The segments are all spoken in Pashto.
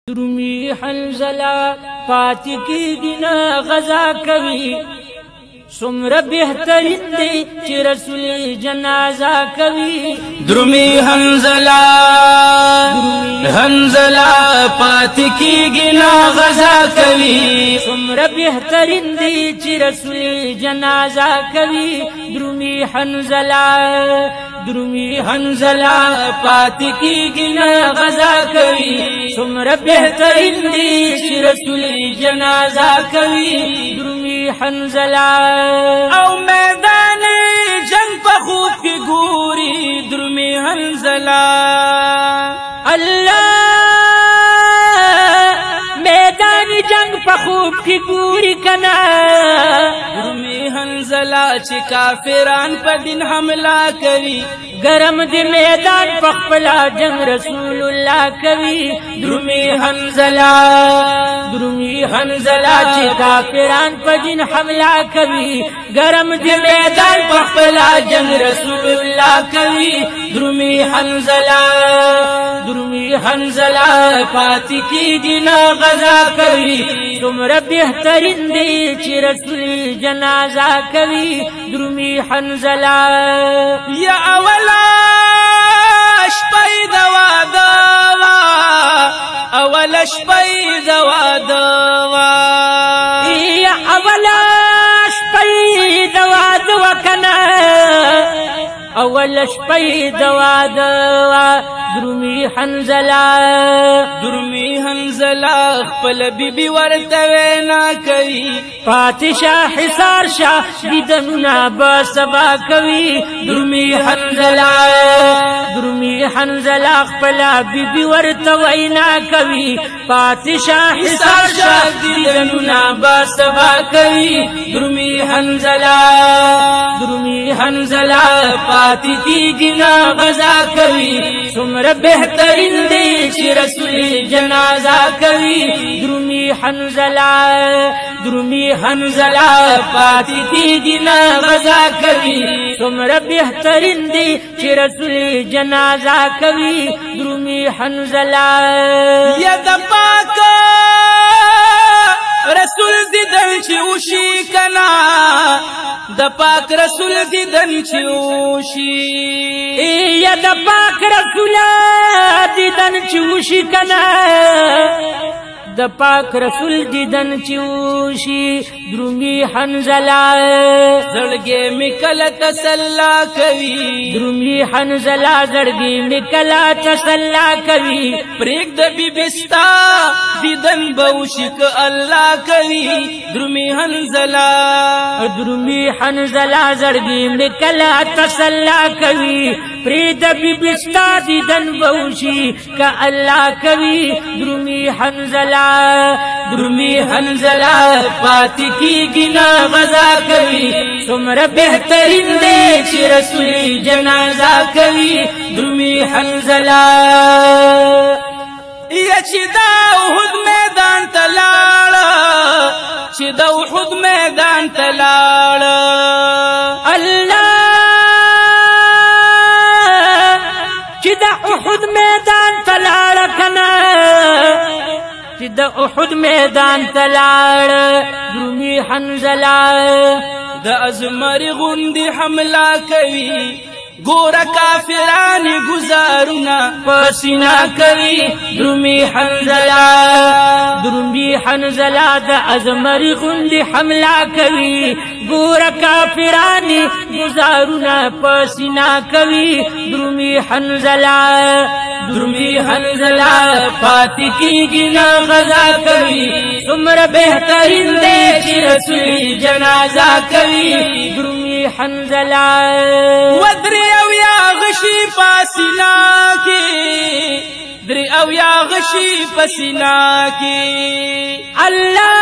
درومی حنزله پاتې کېږي نه غزا کوي څومره بهترین دی چې رسول جنازه کوي درومی حنزله پاتې کېږي نه غزا کوي څومره بهترین دی چې رسول جنازه کوي درومی حنزله پاتې کېږي نه غزا کوي څومره بهترین دی چې رسول جنازه کوي درومی حنزله او میدان جنگ په خوب کې ګوري درومی حنزله الله میدان جنگ په خوب کې ګوري کنا درومی حنزله چې کافران په دین حمله کوي گرم دی میدان په خپل جنگ رسول الله کوي درومی حنزله چې کافران په دین حمله کوي گرم دی میدان په خپل جنگ رسول الله کوي درومی حنزله پاتې کېږي نه غزا کوي څومره بهترین دی چې رسول جنازه کوي درومی حنزله یا اوله شپه د واده وه اوله شپه د واده وه یا اوله شپه د واده وه کنه اوله شپه د واده وه درومی حنزله خپل بیبي ورته وینا کوي پاتې شه حصار شه دیدنونه به سبا کوي درومی حنزله خپل بیبي ورته وینا کوي پاتې شه حصار شه دیدنونه به سبا کوي درومی حنزله پاتې کېږي نه غزا کوي څومره بهترین دی چې رسول جنازه کوي درومی حنزله پاتې کېږي نه غزا کوي څومره بهترین دی چې رسول جنازه کوي درومی حنزله یا د پاک رسول دیدن چې وشي کنا د پاک رسول دیدن چې وشي یا د پاک رسول دیدن چې وشي کنا د پاک رسول دیدن چې وشي درومی حنزله زړګې مې کله تسلا کوي درومی حنزله زړګې مې کله تسلا کوي پرېږده بیبي ستا دیدن به وشي که الله کوي درومی حنزله زړګې مې کله تسلا کوي پرېږده بیبي ستا دیدن به وشي که الله کوي درومی حنزله پاتې کېږي نه غزا کوي څومره بهترین دی چې رسول جنازه کوي درومی حنزله یا چې د احد میدان ته لاړه الله چې د احد میدان ته لاړه کنه چې د احد میدان ته لاړه درومی حنزله د ازمر غوندې حمله کوي ګوره کافران گزارونه پسینا کوي درومی حنزله د ازمر غوندې حمله کوي ګوره کافران گزارونه پسینا کوي درومی حنزله پاتې کېږي نه غزا کوي څومره بهترین دی چې رسول جنازه کوي درومی حنزله ودرې او یا غشي پاسینا کې درې او یا غشي پسینا کې الله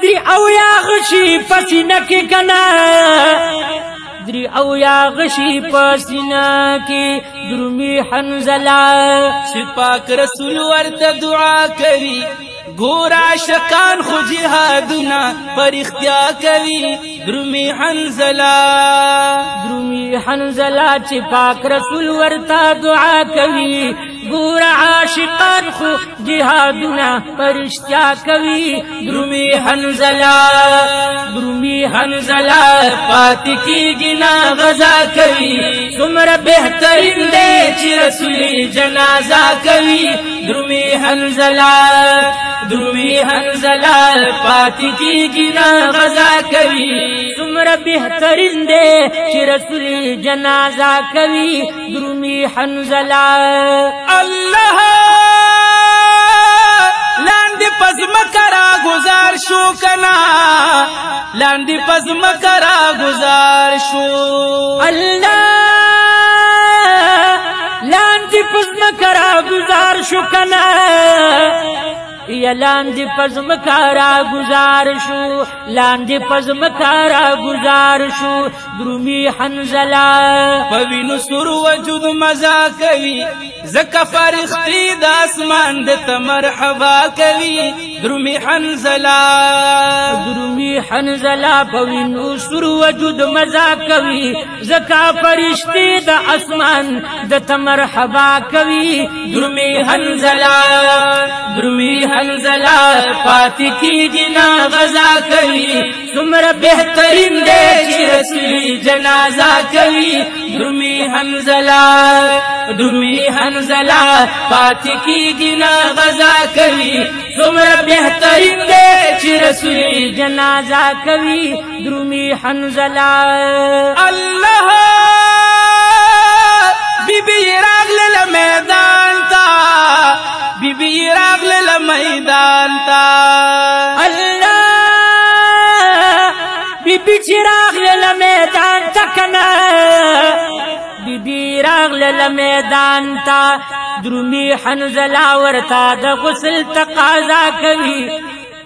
درې او یا غشي پسینا کې کنا درې او یا غشي پسینا کې درومی حنزله چې پاک رسول ورته دعا کوي ګورا شکان خو جهادونه پر اختیا کوي درومی حنزله چې پاک رسول ورته دعا کوي ګور عاشقان خو جهادنا پرشتیا کوي درومي حنزلا پاتې کیږي نا غزا کوي څومره بهترین دی چې رسول جنازه کوي درومي حنزلا پاتې کیږي نا غزا کوي څومره بهترین دی چې رسول جنازه کوي درومي حنزلا الله لاندې پزمکه را گزار شو کنا لاندې پزمکه را گزار شو الله لاندې پزمکه را گزار شو کنا یا لاندې پزمکه را گزار شو لاندې پزمکه را گزار شو درومي حنزلا پوینو سر وجود مزا کوي زکه فرښتې د اسمان د مرحبا کوي درومي حنزلا پوینو سر وجود مزا کوي زکه فرښتې د اسمان د مرحبا کوي درومي حنزلا پاتې کیږي نا غزا کوي څومره بهترین دی چې رسول جنازه کوي درومي حنزلا پاتې کیږي نا غزا کوي څومره بهترین دی چې رسول جنازه کوي درومي حنزلا الله بیبي راغله میدان تا بیبي راغله میدان تا الله بیبي چې راغله میدان تا کنا بیبي راغله میدان تا درومي حنزلا ورتا د غسل تقاضا کوي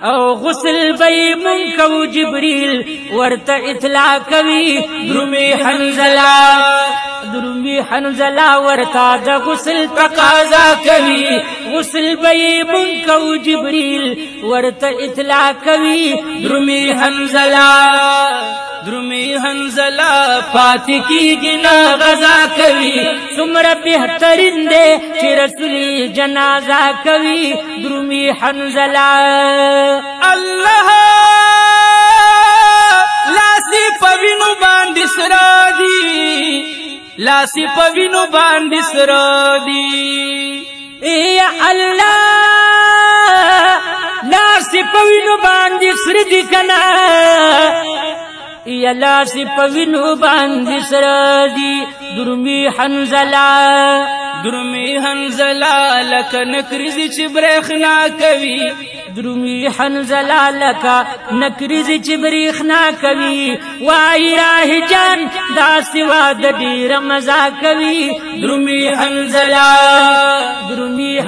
او غسل بی منکو جبریل ورتا اطلاع کوي درومي حنزلا ورتا د غسل تقاضا کوي غسل بی منکو جبریل ورتا اطلاع کوي درومي حنزلا پاتې کیږي نا غزا کوي څومره بهترین دی چې رسول جنازه کوي درومي حنزلا الله لاسی پوینو باندې سرا دی یا الله لاسی پوینو باندې سر دی کنا یا لاسی پوینو باندې سر دی درومي حنزلا لکه نکریزی چې برېښنا کوي درومي حنزلا لکه نکریزی چې برېښنا کوي وای راه جان دا سوا د ډېر مزا کوي درومي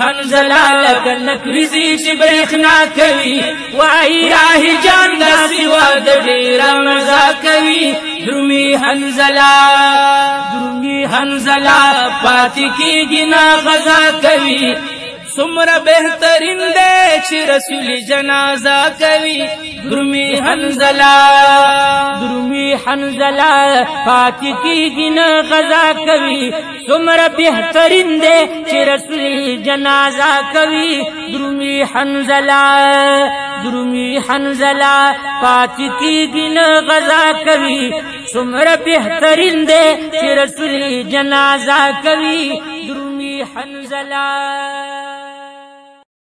حنزلا لکه نکریزی چې برېښنا کوي وای راه جان دا سوا د ډېر مزا کوي درومي حنزلا پاتې کیږي نا غزا کوي څومره بهترین دی چې رسول جنازه کوي درومي حنزلا پاتې کیږي نا غزا کوي څومره بهترین دی چې رسول جنازه کوي درومي حنزلا پاتې کیږي نا غزا کوي څومره بهترین دی چې رسول جنازه کوي درومي حنزلا